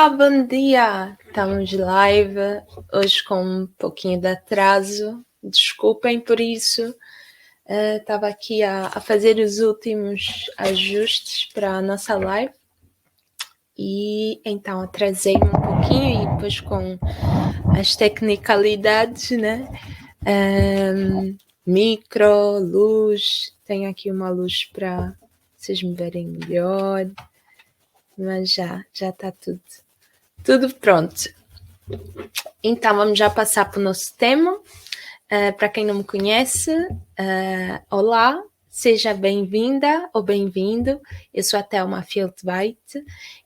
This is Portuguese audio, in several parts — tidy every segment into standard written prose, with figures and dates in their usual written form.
Olá, bom dia! Estamos live hoje com um pouquinho de atraso, desculpem por isso. Estava aqui a fazer os últimos ajustes para a nossa live e então atrasei-me um pouquinho e depois com as tecnicalidades, né? Micro, luz, tenho aqui uma luz para vocês me verem melhor, mas já está tudo pronto. Então, vamos já passar para o nosso tema. Para quem não me conhece, olá, seja bem-vinda ou bem-vindo. Eu sou a Thelma Feldweit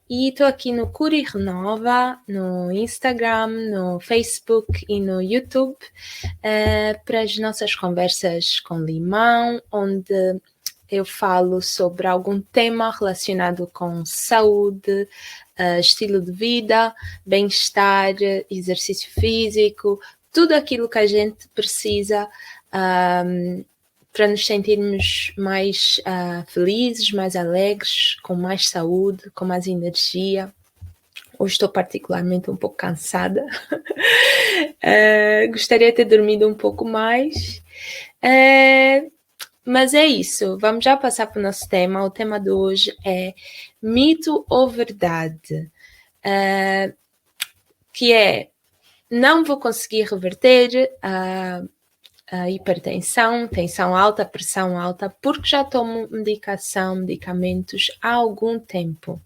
e estou aqui no Cura e Renova, no Instagram, no Facebook e no YouTube, para as nossas conversas com limão, onde eu falo sobre algum tema relacionado com saúde, estilo de vida, bem-estar, exercício físico, tudo aquilo que a gente precisa para nos sentirmos mais felizes, mais alegres, com mais saúde, com mais energia. Hoje estou particularmente um pouco cansada. Gostaria de ter dormido um pouco mais. Mas é isso, vamos já passar para o nosso tema. O tema de hoje é mito ou verdade, que é, não vou conseguir reverter a hipertensão, tensão alta, pressão alta, porque já tomo medicamentos há algum tempo.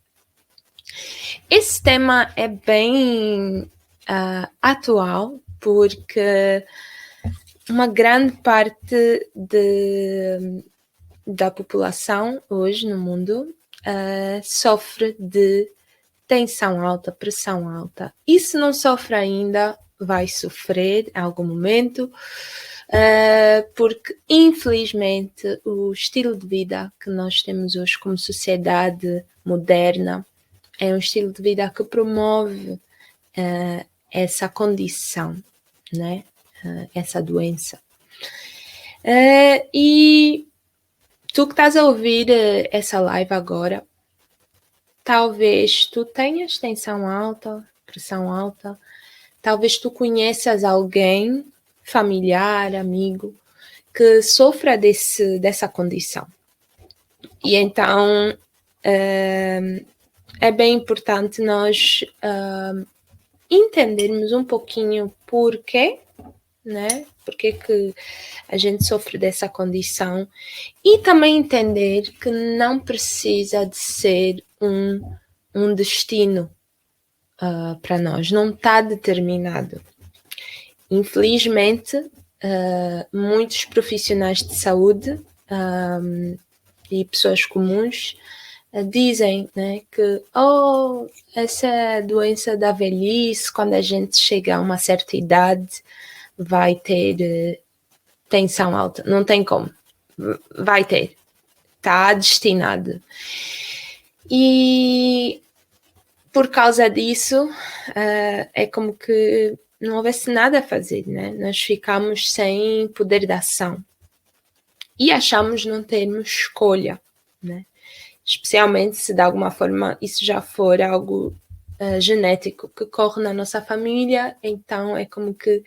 Esse tema é bem atual, porque uma grande parte da população hoje no mundo sofre de tensão alta, pressão alta. E se não sofre ainda, vai sofrer em algum momento, porque infelizmente o estilo de vida que nós temos hoje como sociedade moderna é um estilo de vida que promove essa condição, né? Essa doença. E tu que estás a ouvir essa live agora, talvez tu tenhas tensão alta, pressão alta, talvez tu conheças alguém, familiar, amigo, que sofra dessa condição. E então é bem importante nós entendermos um pouquinho porquê, né? Porque que a gente sofre dessa condição e também entender que não precisa de ser um destino para nós, não está determinado. Infelizmente, muitos profissionais de saúde e pessoas comuns dizem, né, que essa doença da velhice, quando a gente chega a uma certa idade, vai ter tensão alta. Não tem como. Vai ter. Está destinado. E por causa disso, é como que não houvesse nada a fazer, né? Nós ficamos sem poder de ação. E achamos não termos escolha, né? Especialmente se de alguma forma isso já for algo genético que corre na nossa família, então é como que,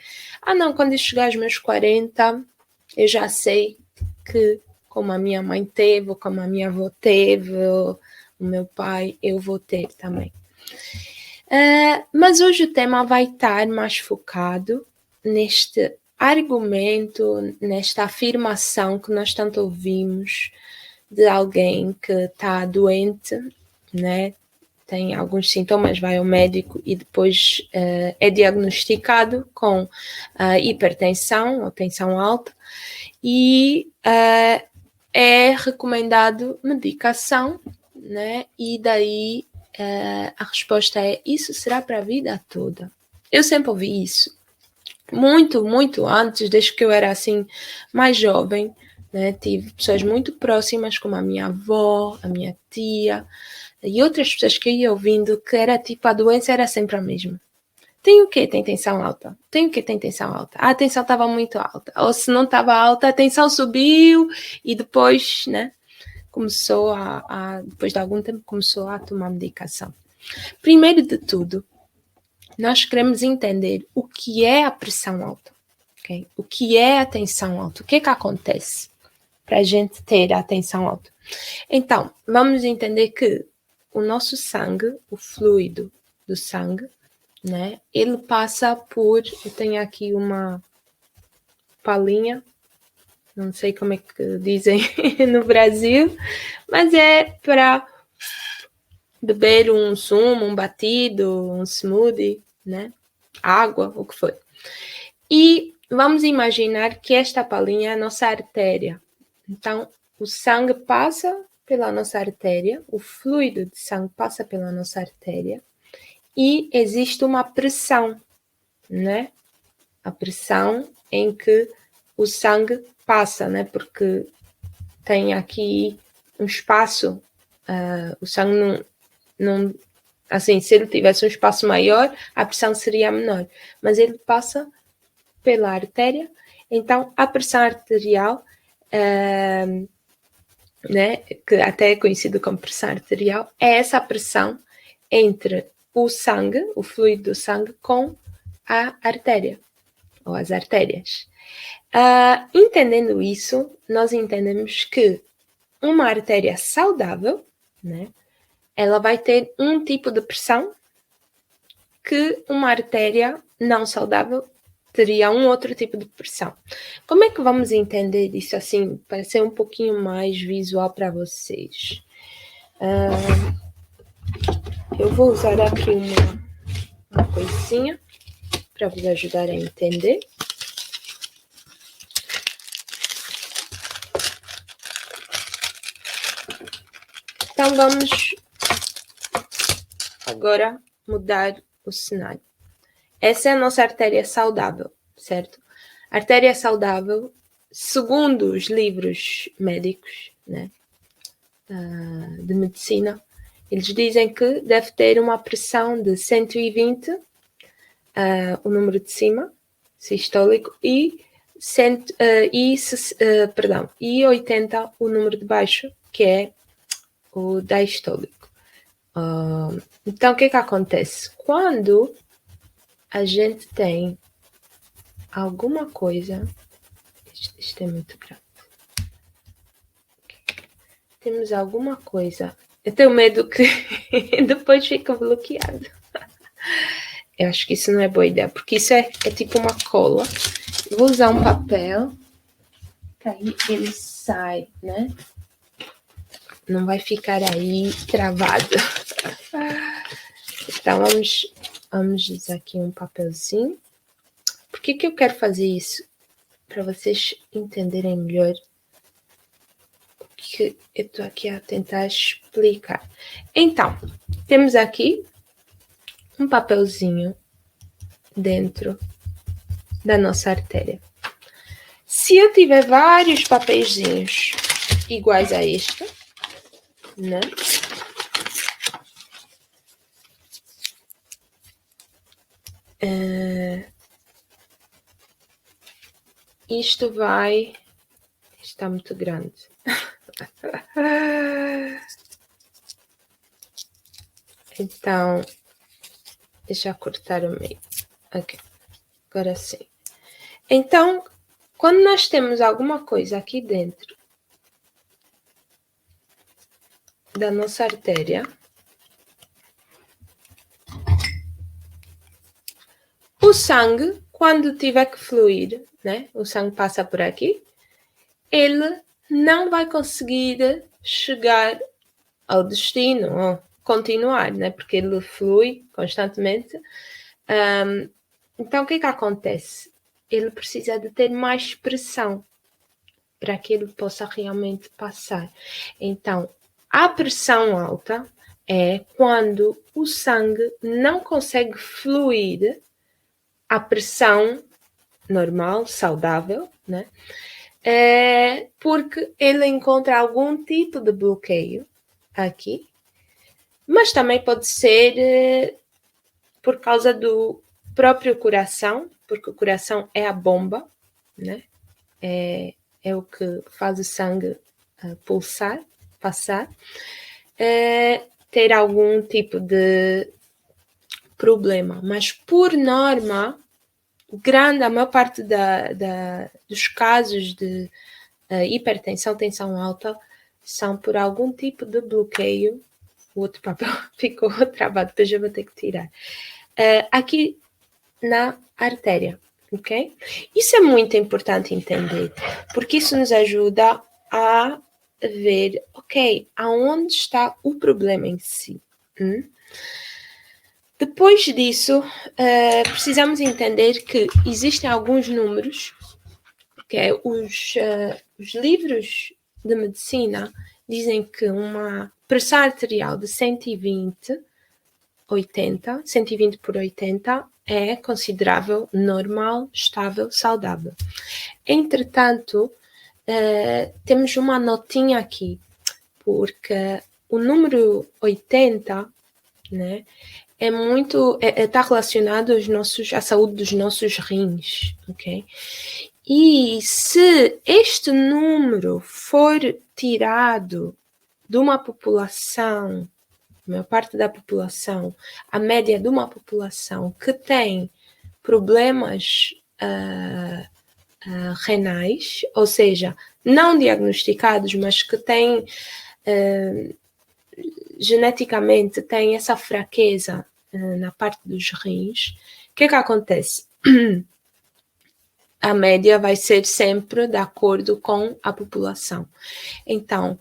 não, quando eu chegar aos meus 40, eu já sei que como a minha mãe teve, ou como a minha avó teve, ou o meu pai, eu vou ter também. Mas hoje o tema vai estar mais focado neste argumento, nesta afirmação que nós tanto ouvimos de alguém que está doente, né? Tem alguns sintomas, vai ao médico e depois é diagnosticado com hipertensão ou tensão alta e é recomendado medicação, né? E daí a resposta é: isso será para a vida toda. Eu sempre ouvi isso, muito, muito antes, desde que eu era assim mais jovem, né? Tive pessoas muito próximas, como a minha avó, a minha tia, e outras pessoas que eu ia ouvindo, que era tipo, a doença era sempre a mesma. Tem o quê? Tem tensão alta. Tem o quê? Tem tensão alta. A tensão estava muito alta. Ou se não estava alta, a tensão subiu e depois, né, começou depois de algum tempo, começou a tomar medicação. Primeiro de tudo, nós queremos entender o que é a pressão alta, okay? O que é a tensão alta, o que é que acontece para a gente ter a tensão alta. Então, vamos entender que o nosso sangue, o fluido do sangue, né, ele passa por, eu tenho aqui uma palinha, não sei como é que dizem no Brasil, mas é para beber um sumo, um batido, um smoothie, né? Água, o que for. E vamos imaginar que esta palinha é a nossa artéria. Então, o sangue passa pela nossa artéria, o fluido de sangue passa pela nossa artéria e existe uma pressão, né? A pressão em que o sangue passa, né? Porque tem aqui um espaço, o sangue não, assim, se ele tivesse um espaço maior, a pressão seria menor, mas ele passa pela artéria, então a pressão arterial, né, que até é conhecido como pressão arterial, é essa pressão entre o sangue, o fluido do sangue, com a artéria, ou as artérias. Entendendo isso, nós entendemos que uma artéria saudável, né, ela vai ter um tipo de pressão que uma artéria não saudável teria um outro tipo de pressão. Como é que vamos entender isso assim, para ser um pouquinho mais visual para vocês? Eu vou usar aqui uma coisinha para vos ajudar a entender. Então, vamos agora mudar o cenário. Essa é a nossa artéria saudável, certo? A artéria saudável, segundo os livros médicos, né, de medicina, eles dizem que deve ter uma pressão de 120, o número de cima, sistólico, e 80 o número de baixo, que é o diastólico. Então, o que acontece? Quando a gente tem alguma coisa... Isto é muito grande. Temos alguma coisa... Eu tenho medo que depois fique bloqueado. Eu acho que isso não é boa ideia, porque isso é tipo uma cola. Eu vou usar um papel, que aí ele sai, né? Não vai ficar aí travado. Então, vamos usar aqui um papelzinho. Por que eu quero fazer isso? Para vocês entenderem melhor o que eu estou aqui a tentar explicar. Então, temos aqui um papelzinho dentro da nossa artéria. Se eu tiver vários papeizinhos iguais a este, né? Isto vai... Está muito grande. Então, deixa eu cortar o meio. Ok, agora sim. Então, quando nós temos alguma coisa aqui dentro da nossa artéria, o sangue, quando tiver que fluir, né? O sangue passa por aqui, ele não vai conseguir chegar ao destino, ou continuar, né? Porque ele flui constantemente. Então, o que acontece? Ele precisa de ter mais pressão para que ele possa realmente passar. Então, a pressão alta é quando o sangue não consegue fluir a pressão normal, saudável, né? Porque ele encontra algum tipo de bloqueio aqui, mas também pode ser por causa do próprio coração, porque o coração é a bomba, né? É o que faz o sangue pulsar, passar. ter algum tipo de problema, mas por norma, a maior parte dos casos de hipertensão, tensão alta, são por algum tipo de bloqueio. O outro papel ficou travado, depois eu vou ter que tirar. Aqui na artéria, ok? Isso é muito importante entender, porque isso nos ajuda a ver, ok, aonde está o problema em si. Depois disso, precisamos entender que existem alguns números, que é os livros de medicina dizem que uma pressão arterial de 120 por 80 é considerável, normal, estável, saudável. Entretanto, temos uma notinha aqui, porque o número 80, né, está relacionado à saúde dos nossos rins, ok? E se este número for tirado de uma população, a maior parte da população, a média de uma população que tem problemas renais, ou seja, não diagnosticados, mas que têm geneticamente tem essa fraqueza na parte dos rins, o que acontece? A média vai ser sempre de acordo com a população. Então,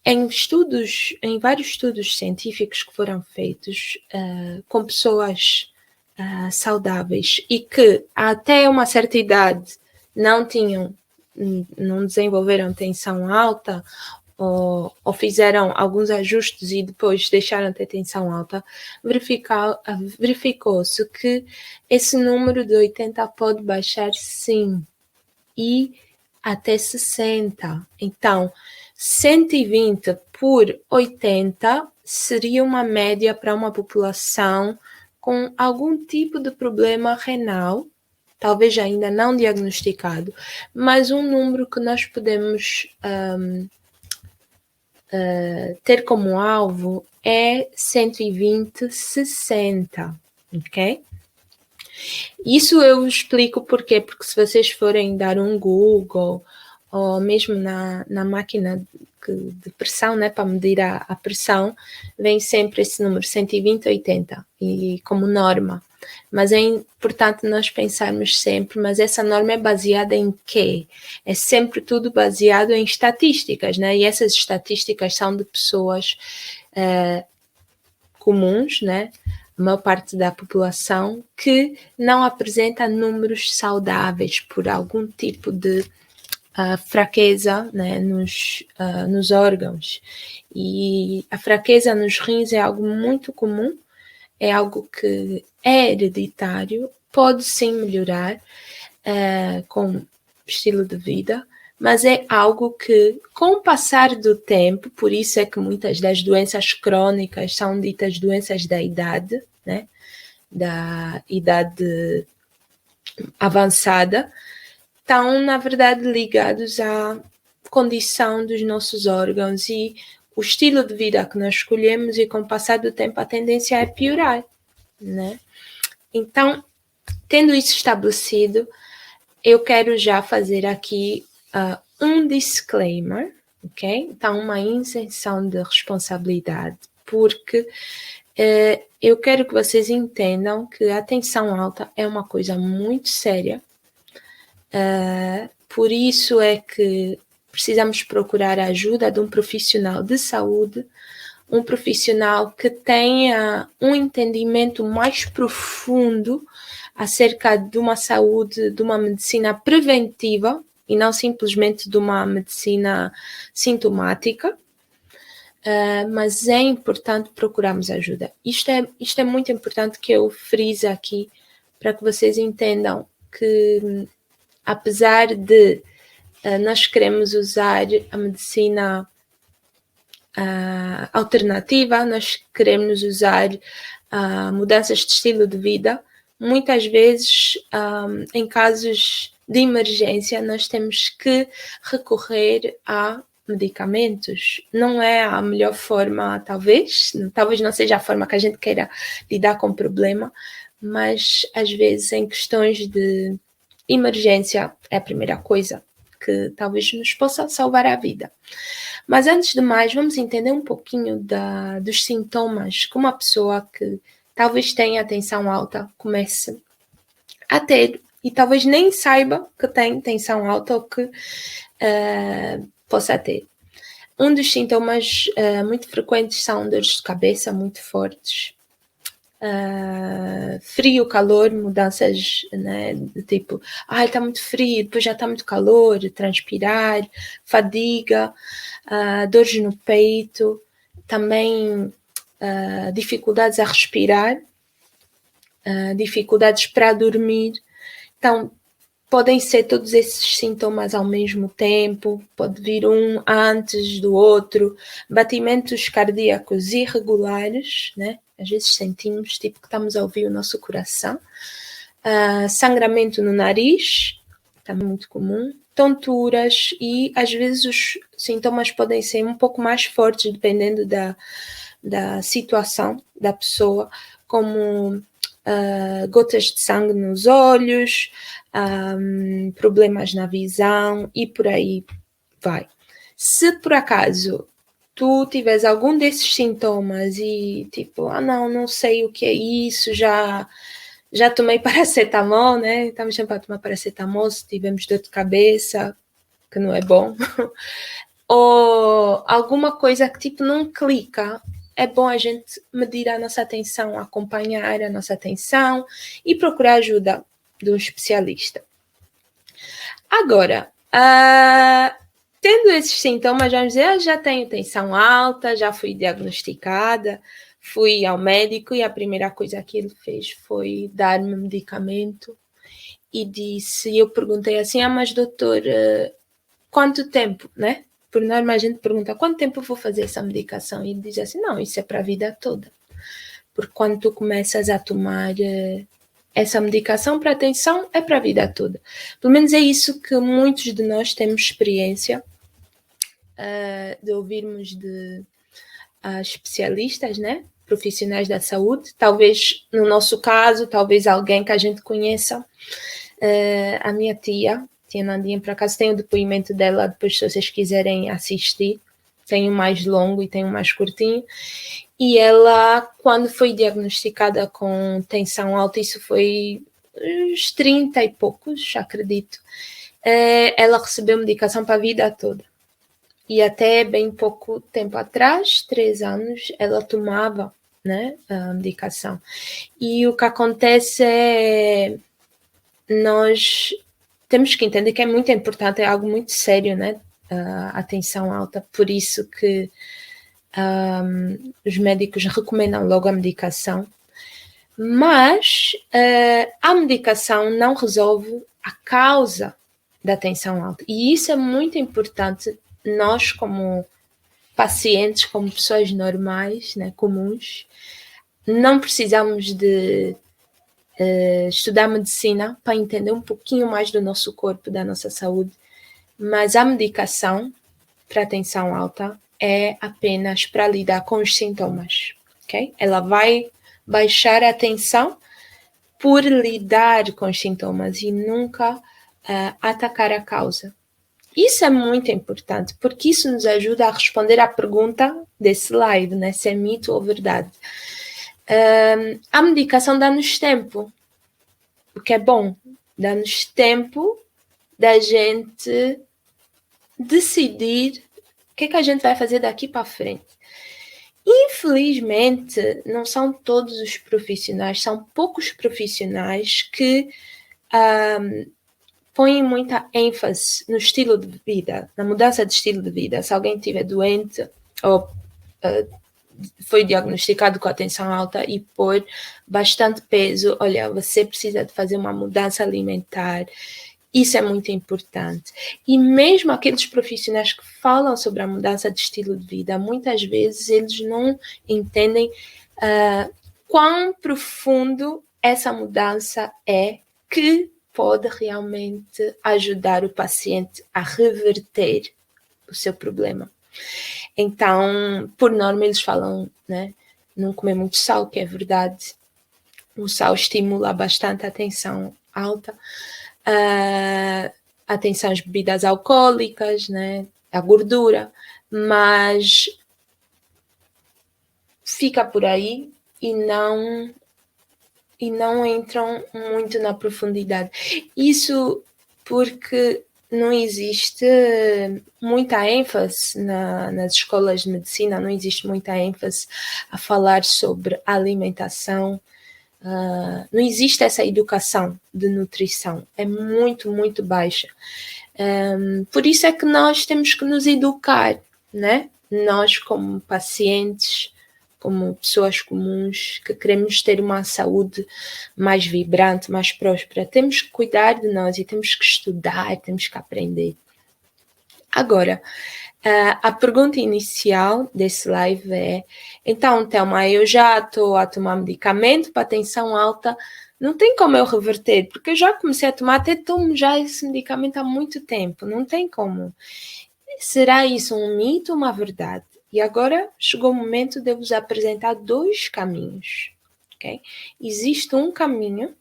em vários estudos científicos que foram feitos com pessoas saudáveis e que até uma certa idade não desenvolveram tensão alta ou fizeram alguns ajustes e depois deixaram de ter tensão alta, verificou-se que esse número de 80 pode baixar sim, e até 60. Então, 120 por 80 seria uma média para uma população com algum tipo de problema renal, talvez ainda não diagnosticado, mas um número que nós podemos ter como alvo é 120/60, ok? Isso eu explico por quê, porque se vocês forem dar um Google ou mesmo na máquina de pressão, né, para medir a pressão, vem sempre esse número 120/80 e como norma. Mas é importante nós pensarmos sempre, mas essa norma é baseada em quê? É sempre tudo baseado em estatísticas, né? E essas estatísticas são de pessoas comuns, né? A maior parte da população que não apresenta números saudáveis por algum tipo de fraqueza, né, nos órgãos. E a fraqueza nos rins é algo muito comum, é algo que é hereditário, pode sim melhorar com estilo de vida, mas é algo que, com o passar do tempo, por isso é que muitas das doenças crônicas são ditas doenças da idade, né, da idade avançada, estão, na verdade, ligados à condição dos nossos órgãos e o estilo de vida que nós escolhemos, e com o passar do tempo a tendência é piorar, né? Então, tendo isso estabelecido, eu quero já fazer aqui um disclaimer, ok? Então, uma isenção de responsabilidade, porque eu quero que vocês entendam que a tensão alta é uma coisa muito séria. Por isso é que precisamos procurar a ajuda de um profissional de saúde, um profissional que tenha um entendimento mais profundo acerca de uma saúde, de uma medicina preventiva e não simplesmente de uma medicina sintomática. Mas é importante procurarmos ajuda. Isto é muito importante que eu frise aqui para que vocês entendam que, apesar de nós queremos usar a medicina alternativa, nós queremos usar mudanças de estilo de vida, muitas vezes, em casos de emergência, nós temos que recorrer à medicamentos não é a melhor forma, talvez não seja a forma que a gente queira lidar com o problema, mas às vezes em questões de emergência é a primeira coisa que talvez nos possa salvar a vida. Mas antes de mais, vamos entender um pouquinho dos sintomas que uma pessoa que talvez tenha tensão alta comece a ter e talvez nem saiba que tem tensão alta ou que possa ter. Um dos sintomas muito frequentes são dores de cabeça muito fortes, frio, calor, mudanças, né, de tipo, está muito frio, depois já está muito calor, transpirar, fadiga, dores no peito, também dificuldades a respirar, dificuldades para dormir. Então, podem ser todos esses sintomas ao mesmo tempo, pode vir um antes do outro, batimentos cardíacos irregulares, né? Às vezes sentimos tipo que estamos a ouvir o nosso coração, sangramento no nariz, também muito comum, tonturas e às vezes os sintomas podem ser um pouco mais fortes dependendo da situação da pessoa, como gotas de sangue nos olhos, problemas na visão e por aí vai. Se por acaso tu tiveres algum desses sintomas e tipo, não sei o que é isso, já tomei paracetamol, né? Estamos sempre a tomar paracetamol se tivermos dor de cabeça, que não é bom, ou alguma coisa que tipo não clica, é bom a gente medir a nossa atenção, acompanhar a nossa atenção e procurar ajuda de um especialista. Agora, tendo esses sintomas, vamos dizer, já tenho tensão alta, já fui diagnosticada, fui ao médico e a primeira coisa que ele fez foi dar-me medicamento e eu perguntei assim, mas doutor, quanto tempo, né? Por norma a gente pergunta, quanto tempo eu vou fazer essa medicação? E ele diz assim, não, isso é para a vida toda. Porque quando tu começas a tomar essa medicação para atenção, é para a vida toda. Pelo menos é isso que muitos de nós temos experiência de ouvirmos de especialistas, né? Profissionais da saúde. Talvez, no nosso caso, talvez alguém que a gente conheça. A minha tia Nandinha, por acaso tem o depoimento dela, depois se vocês quiserem assistir, tem um mais longo e tem um mais curtinho, e ela, quando foi diagnosticada com tensão alta, isso foi uns 30 e poucos, acredito, ela recebeu medicação para a vida toda, e até bem pouco tempo atrás, 3 anos, ela tomava, né, a medicação, e o que acontece é nós temos que entender que é muito importante, é algo muito sério, né? A tensão alta, por isso que os médicos recomendam logo a medicação, mas a medicação não resolve a causa da tensão alta, e isso é muito importante. Nós, como pacientes, como pessoas normais, né, comuns, não precisamos de estudar medicina para entender um pouquinho mais do nosso corpo, da nossa saúde, mas a medicação para tensão alta é apenas para lidar com os sintomas, ok? Ela vai baixar a tensão por lidar com os sintomas e nunca atacar a causa. Isso é muito importante, porque isso nos ajuda a responder à pergunta desse live, né? Se é mito ou verdade. A medicação dá-nos tempo, o que é bom, dá-nos tempo da gente decidir o que é que a gente vai fazer daqui para frente. Infelizmente, não são todos os profissionais, são poucos profissionais que põem muita ênfase no estilo de vida, na mudança de estilo de vida. Se alguém estiver doente ou foi diagnosticado com a tensão alta e pôr bastante peso, olha, você precisa de fazer uma mudança alimentar. Isso é muito importante. E mesmo aqueles profissionais que falam sobre a mudança de estilo de vida, muitas vezes eles não entendem quão profundo essa mudança é, que pode realmente ajudar o paciente a reverter o seu problema. Então, por norma, eles falam, né, não comer muito sal, que é verdade. O sal estimula bastante a tensão alta, a tensão às bebidas alcoólicas, né, a gordura, mas fica por aí e não entram muito na profundidade. Isso porque não existe muita ênfase nas escolas de medicina, não existe muita ênfase a falar sobre alimentação, não existe essa educação de nutrição, é muito, muito baixa. Por isso é que nós temos que nos educar, né? Nós como pacientes, como pessoas comuns que queremos ter uma saúde mais vibrante, mais próspera, temos que cuidar de nós e temos que estudar, temos que aprender. Agora, a pergunta inicial desse live é: então, Thelma, eu já estou a tomar medicamento para tensão alta, não tem como eu reverter, porque eu já comecei a tomar, até tomo já esse medicamento há muito tempo, não tem como. Será isso um mito ou uma verdade? E agora chegou o momento de eu vos apresentar 2 caminhos, ok? Existe um caminho,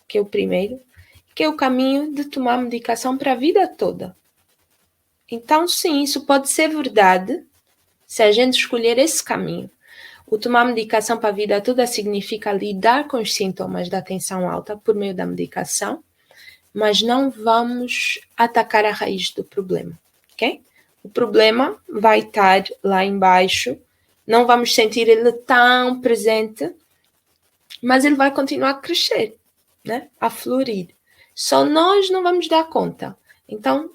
que é o primeiro, que é o caminho de tomar medicação para a vida toda. Então, sim, isso pode ser verdade se a gente escolher esse caminho. O tomar medicação para a vida toda significa lidar com os sintomas da tensão alta por meio da medicação, mas não vamos atacar a raiz do problema, ok? O problema vai estar lá embaixo, não vamos sentir ele tão presente, mas ele vai continuar a crescer, né? A florir. Só nós não vamos dar conta. Então,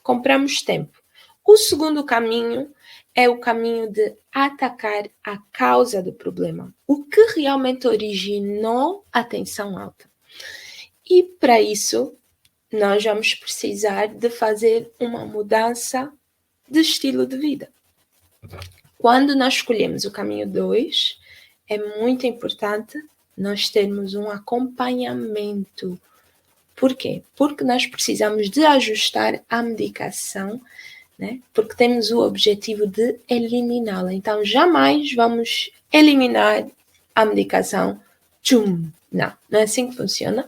compramos tempo. O segundo caminho é o caminho de atacar a causa do problema. O que realmente originou a tensão alta. E para isso, nós vamos precisar de fazer uma mudança de estilo de vida. Quando nós escolhemos o caminho 2, é muito importante nós termos um acompanhamento. Por quê? Porque nós precisamos de ajustar a medicação, né? Porque temos o objetivo de eliminá-la. Então, jamais vamos eliminar a medicação. Tchum! Não é assim que funciona,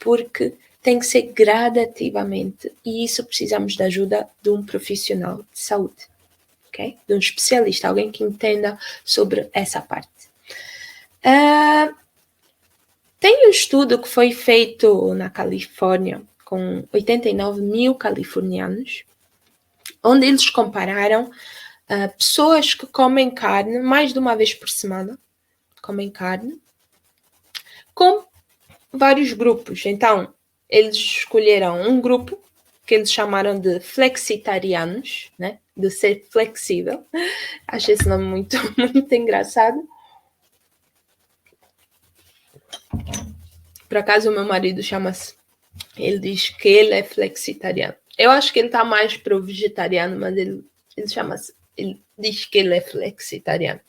porque tem que ser gradativamente e isso precisamos da ajuda de um profissional de saúde, ok? De um especialista, alguém que entenda sobre essa parte. Tem um estudo que foi feito na Califórnia com 89 mil californianos, onde eles compararam pessoas que comem carne mais de uma vez por semana, comem carne, com vários grupos. Então, eles escolheram um grupo que eles chamaram de flexitarianos, né? De ser flexível. Acho esse nome muito, muito engraçado. Por acaso, o meu marido chama-se... Ele diz que ele é flexitariano. Eu acho que ele está mais pro vegetariano, mas ele chama-se... Ele diz que ele é flexitariano.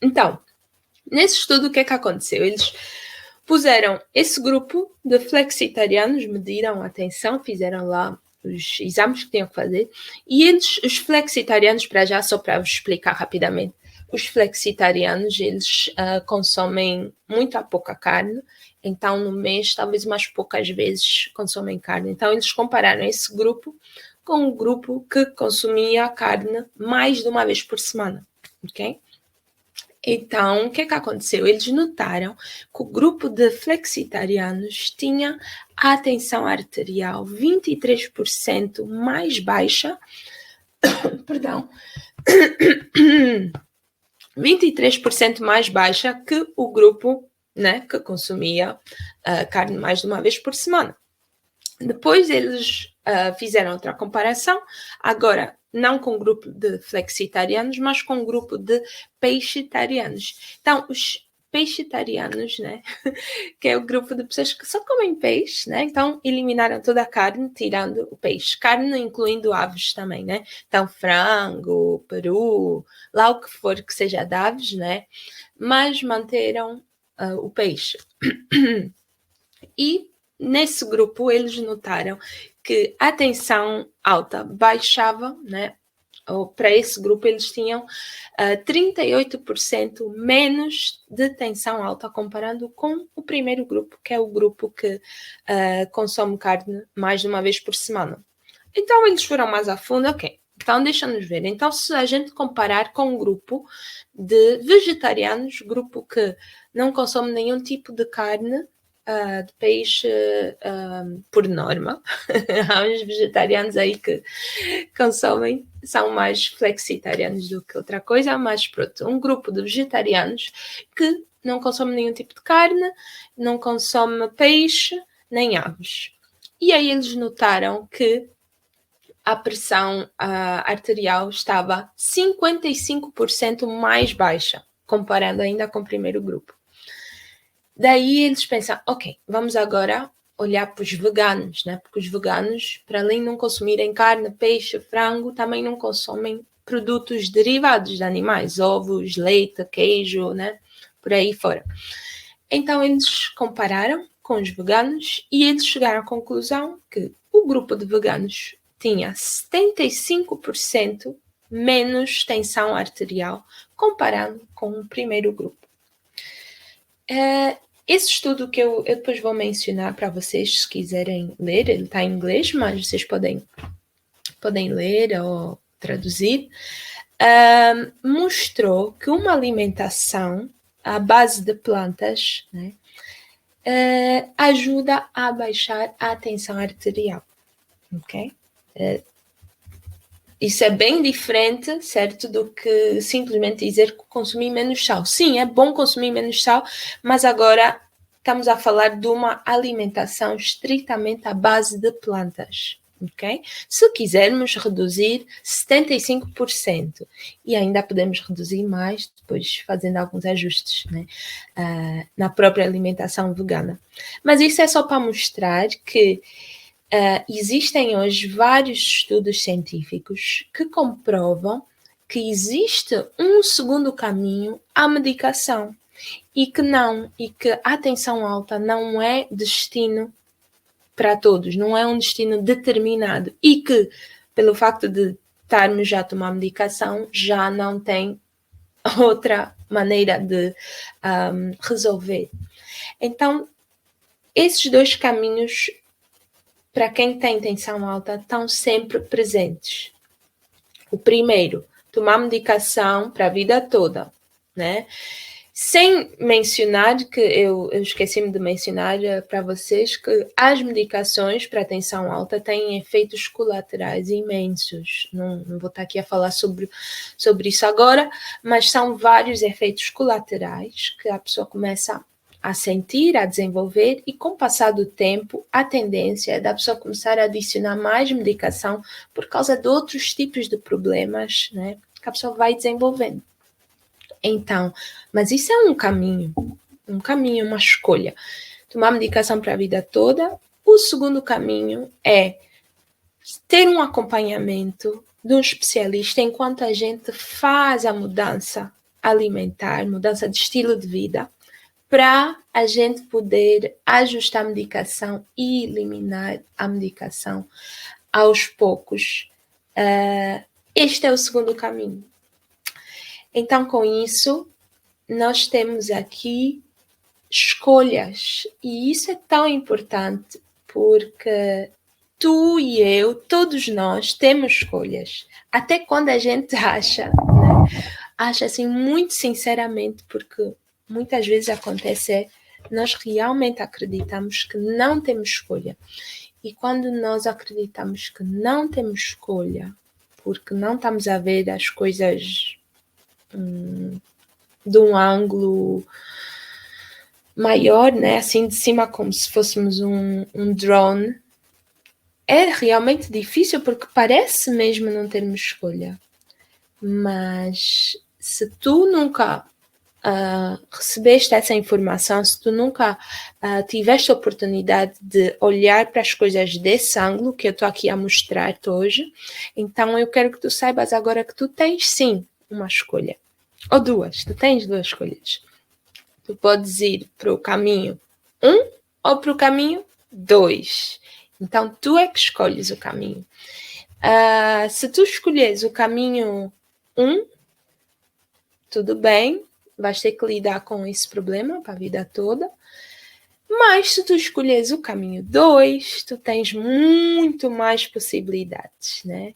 Então, nesse estudo, o que é que aconteceu? Eles puseram esse grupo de flexitarianos, mediram a tensão, fizeram lá os exames que tinham que fazer, e eles, os flexitarianos, para já, só para vos explicar rapidamente, os flexitarianos, eles consomem muito a pouca carne, então no mês, talvez umas poucas vezes consomem carne. Então eles compararam esse grupo com um grupo que consumia carne mais de uma vez por semana, ok? Então, o que é que aconteceu? Eles notaram que o grupo de flexitarianos tinha a tensão arterial 23% mais baixa, perdão, 23% mais baixa que o grupo, né, que consumia carne mais de uma vez por semana. Depois eles fizeram outra comparação, agora não com o grupo de flexitarianos, mas com o grupo de peixetarianos. Então, os peixetarianos, né, que é o grupo de pessoas que só comem peixe, né, então eliminaram toda a carne, tirando o peixe. Carne incluindo aves também, né, então frango, peru, lá o que for que seja de aves, né, mas manteram o peixe. E nesse grupo eles notaram que a tensão alta baixava, né, ou para esse grupo, eles tinham 38% menos de tensão alta comparando com o primeiro grupo, que é o grupo que consome carne mais de uma vez por semana. Então, eles foram mais a fundo, ok. Então, deixa-nos ver. Então, se a gente comparar com um grupo de vegetarianos, grupo que não consome nenhum tipo de carne, de peixe, por norma. Há uns vegetarianos aí que consomem, são mais flexitarianos do que outra coisa, mas pronto, um grupo de vegetarianos que não consome nenhum tipo de carne, não consome peixe, nem aves. E aí eles notaram que a pressão arterial estava 55% mais baixa, comparando ainda com o primeiro grupo. Daí eles pensam, ok, vamos agora olhar para os veganos, né? Porque os veganos, para além de não consumirem carne, peixe, frango, também não consomem produtos derivados de animais, ovos, leite, queijo, né? Por aí fora. Então eles compararam com os veganos e eles chegaram à conclusão que o grupo de veganos tinha 75% menos tensão arterial comparado com o primeiro grupo. Esse estudo que eu depois vou mencionar para vocês, se quiserem ler, ele está em inglês, mas vocês podem ler ou traduzir, mostrou que uma alimentação à base de plantas, né, ajuda a baixar a tensão arterial, ok? Isso é bem diferente, certo, do que simplesmente dizer que consumir menos sal. Sim, é bom consumir menos sal, mas agora estamos a falar de uma alimentação estritamente à base de plantas, ok? Se quisermos reduzir 75%, e ainda podemos reduzir mais, depois fazendo alguns ajustes, né, na própria alimentação vegana. Mas isso é só para mostrar que existem hoje vários estudos científicos que comprovam que existe um segundo caminho à medicação e que a tensão alta não é destino para todos, não é um destino determinado e que, pelo facto de estarmos já a tomar medicação, já não tem outra maneira de resolver. Então, esses dois caminhos, para quem tem tensão alta, estão sempre presentes. O primeiro, tomar medicação para a vida toda, né? Sem mencionar que eu esqueci-me de mencionar para vocês que as medicações para tensão alta têm efeitos colaterais imensos. Não vou estar aqui a falar sobre isso agora, mas são vários efeitos colaterais que a pessoa começa a sentir, a desenvolver, e com o passar do tempo, a tendência é da pessoa começar a adicionar mais medicação por causa de outros tipos de problemas, né, que a pessoa vai desenvolvendo. Então, mas isso é um caminho, uma escolha. Tomar medicação para a vida toda. O segundo caminho é ter um acompanhamento de um especialista enquanto a gente faz a mudança alimentar, mudança de estilo de vida, para a gente poder ajustar a medicação e eliminar a medicação aos poucos. Este é o segundo caminho. Então, com isso, nós temos aqui escolhas. E isso é tão importante porque tu e eu, todos nós, temos escolhas. Até quando a gente acha, né? Acha assim muito sinceramente, porque muitas vezes acontece, nós realmente acreditamos que não temos escolha. E quando nós acreditamos que não temos escolha, porque não estamos a ver as coisas de um ângulo maior, né? Assim de cima, como se fôssemos um drone, é realmente difícil porque parece mesmo não termos escolha. Mas se tu nunca recebeste essa informação, se tu nunca tiveste a oportunidade de olhar para as coisas desse ângulo que eu estou aqui a mostrar-te hoje, então eu quero que tu saibas agora que tu tens sim uma escolha. Ou duas, tu tens duas escolhas. Tu podes ir para o caminho 1 ou para o caminho 2. Então, tu é que escolhes o caminho. Se tu escolheres o caminho 1, tudo bem, vais ter que lidar com esse problema para a vida toda. Mas se tu escolheres o caminho 2, tu tens muito mais possibilidades, né?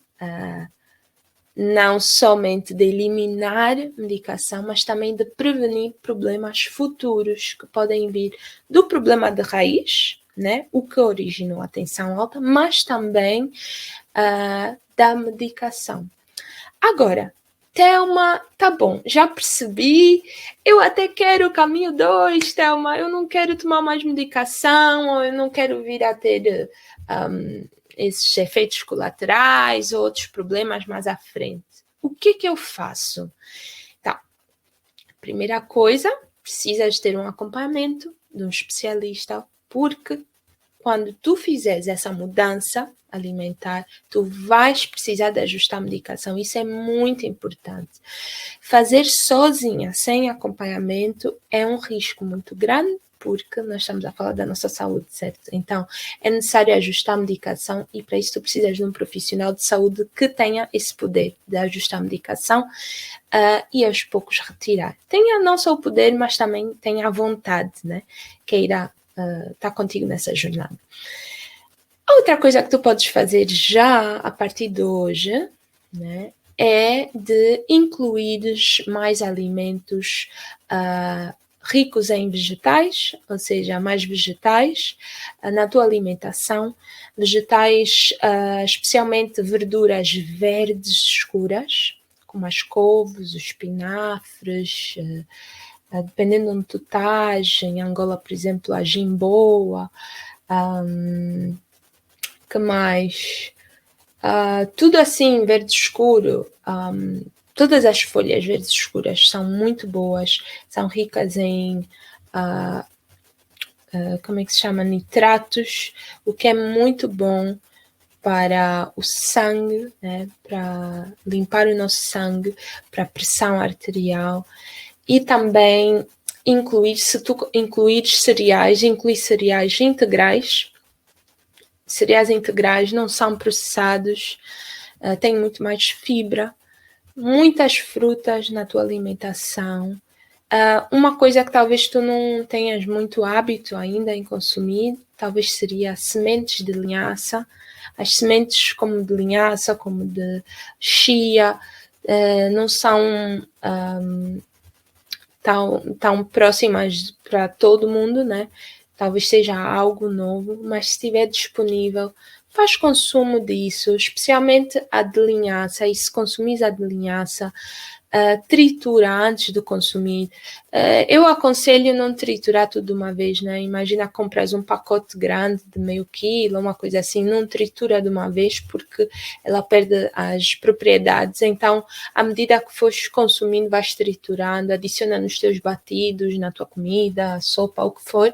Não somente de eliminar medicação, mas também de prevenir problemas futuros que podem vir do problema de raiz, né? O que originou a tensão alta, mas também da medicação. Agora, Thelma, tá bom, já percebi, eu até quero o caminho 2, Thelma, eu não quero tomar mais medicação, ou eu não quero vir a ter esses efeitos colaterais ou outros problemas mais à frente. O que eu faço? Então, primeira coisa, precisas ter um acompanhamento de um especialista, porque quando tu fizeres essa mudança alimentar, tu vais precisar de ajustar a medicação. Isso é muito importante. Fazer sozinha, sem acompanhamento, é um risco muito grande, porque nós estamos a falar da nossa saúde, certo? Então, é necessário ajustar a medicação e para isso tu precisas de um profissional de saúde que tenha esse poder de ajustar a medicação e aos poucos retirar. Tenha não só o poder, mas também tenha a vontade, né? Que irá estar contigo nessa jornada. Outra coisa que tu podes fazer já a partir de hoje, né, é de incluir mais alimentos ricos em vegetais, ou seja, mais vegetais na tua alimentação, vegetais, especialmente verduras verdes escuras, como as couves, os espinafres, dependendo de onde tu estás, em Angola, por exemplo, a jimboa, que mais? Tudo assim, verde escuro, todas as folhas verdes escuras são muito boas, são ricas em, como é que se chama? Nitratos, o que é muito bom para o sangue, né? Para limpar o nosso sangue, para a pressão arterial e também se tu incluires cereais, inclui cereais integrais. Cereais integrais não são processados, têm muito mais fibra, muitas frutas na tua alimentação. Uma coisa que talvez tu não tenhas muito hábito ainda em consumir, talvez seria sementes de linhaça. As sementes como de linhaça, como de chia, não são tão próximas para todo mundo, né? Talvez seja algo novo, mas se estiver disponível, faz consumo disso, especialmente a de linhaça, e se consumires a de linhaça, tritura antes de consumir. Eu aconselho não triturar tudo de uma vez, né? Imagina compras um pacote grande de meio quilo, uma coisa assim, não tritura de uma vez porque ela perde as propriedades. Então, à medida que fores consumindo, vais triturando, adiciona nos teus batidos, na tua comida, sopa, o que for.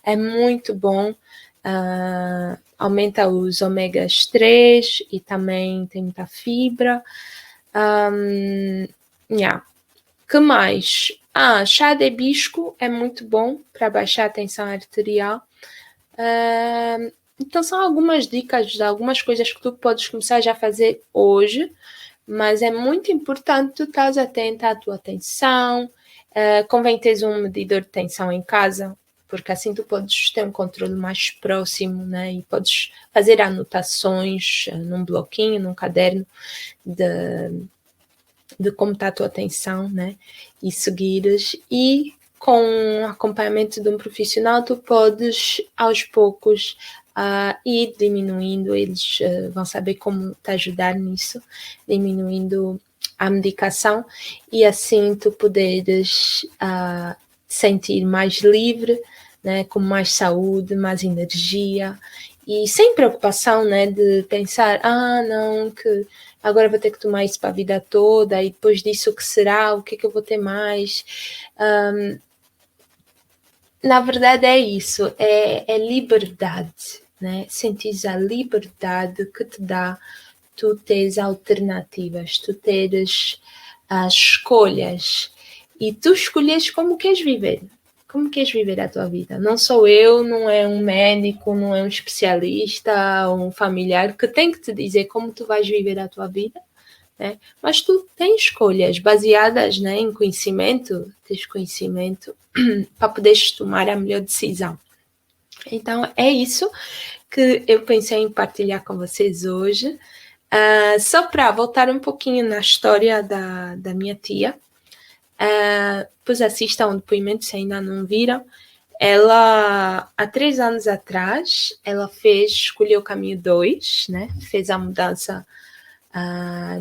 É muito bom. Aumenta os ômegas 3 e também tem muita fibra. Que mais? Chá de hibisco é muito bom para baixar a tensão arterial. Então são algumas dicas de algumas coisas que tu podes começar já a fazer hoje, mas é muito importante tu estás atenta à tua tensão. Convém teres um medidor de tensão em casa, porque assim tu podes ter um controle mais próximo, né? E podes fazer anotações num bloquinho, num caderno de como está a tua atenção, né? E seguires. E com acompanhamento de um profissional, tu podes, aos poucos, ir diminuindo. Eles vão saber como te ajudar nisso, diminuindo a medicação e assim tu poderes te sentir mais livre, né? Com mais saúde, mais energia e sem preocupação, né? De pensar, não, que agora vou ter que tomar isso para a vida toda e depois disso o que será, o que é que eu vou ter mais? Na verdade é isso, é liberdade, né? Sentires a liberdade que te dá tu teres alternativas, tu teres as escolhas e tu escolhes como queres viver, Como queres viver a tua vida? Não sou eu, não é um médico, não é um especialista, um familiar que tem que te dizer como tu vais viver a tua vida, né? Mas tu tens escolhas baseadas, né, em conhecimento, tens conhecimento para poderes tomar a melhor decisão. Então, é isso que eu pensei em partilhar com vocês hoje. Só para voltar um pouquinho na história da minha tia, pois assistam o depoimento se ainda não viram. Ela, há 3 anos atrás, ela escolheu o caminho 2, né? Fez a mudança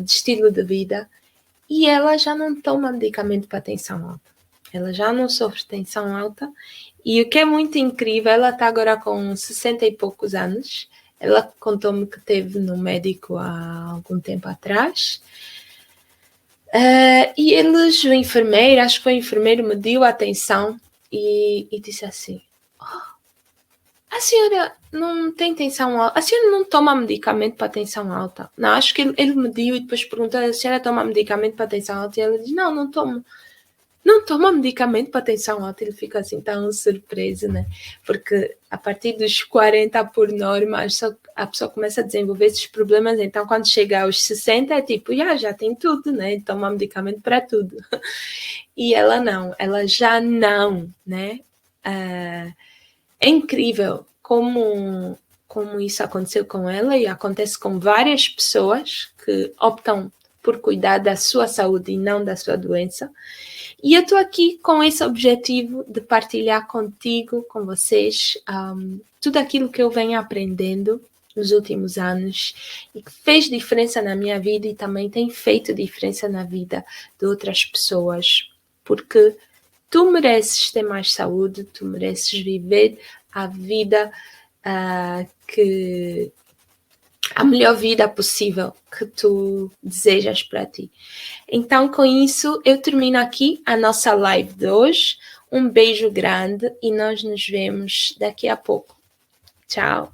de estilo de vida e ela já não toma medicamento para tensão alta. Ela já não sofre tensão alta. E o que é muito incrível, ela está agora com 60 e poucos anos. Ela contou-me que teve no médico há algum tempo atrás. E eles, o enfermeiro, acho que foi o enfermeiro, mediu a tensão e disse assim: a senhora não tem tensão alta? A senhora não toma medicamento para tensão alta? Não, acho que ele mediu e depois perguntou: a senhora toma medicamento para tensão alta? E ela disse: não tomo. Não toma medicamento para tensão alta. Ele fica assim tão surpreso, né? Porque a partir dos 40 por norma, a pessoa começa a desenvolver esses problemas. Então, quando chega aos 60, é tipo, já tem tudo, né? Toma medicamento para tudo. E ela não, ela já não, né? É incrível como isso aconteceu com ela e acontece com várias pessoas que optam por cuidar da sua saúde e não da sua doença. E eu estou aqui com esse objetivo de partilhar contigo, com vocês, tudo aquilo que eu venho aprendendo nos últimos anos e que fez diferença na minha vida e também tem feito diferença na vida de outras pessoas. Porque tu mereces ter mais saúde, tu mereces viver a vida a melhor vida possível que tu desejas para ti. Então, com isso, eu termino aqui a nossa live de hoje. Um beijo grande e nós nos vemos daqui a pouco. Tchau!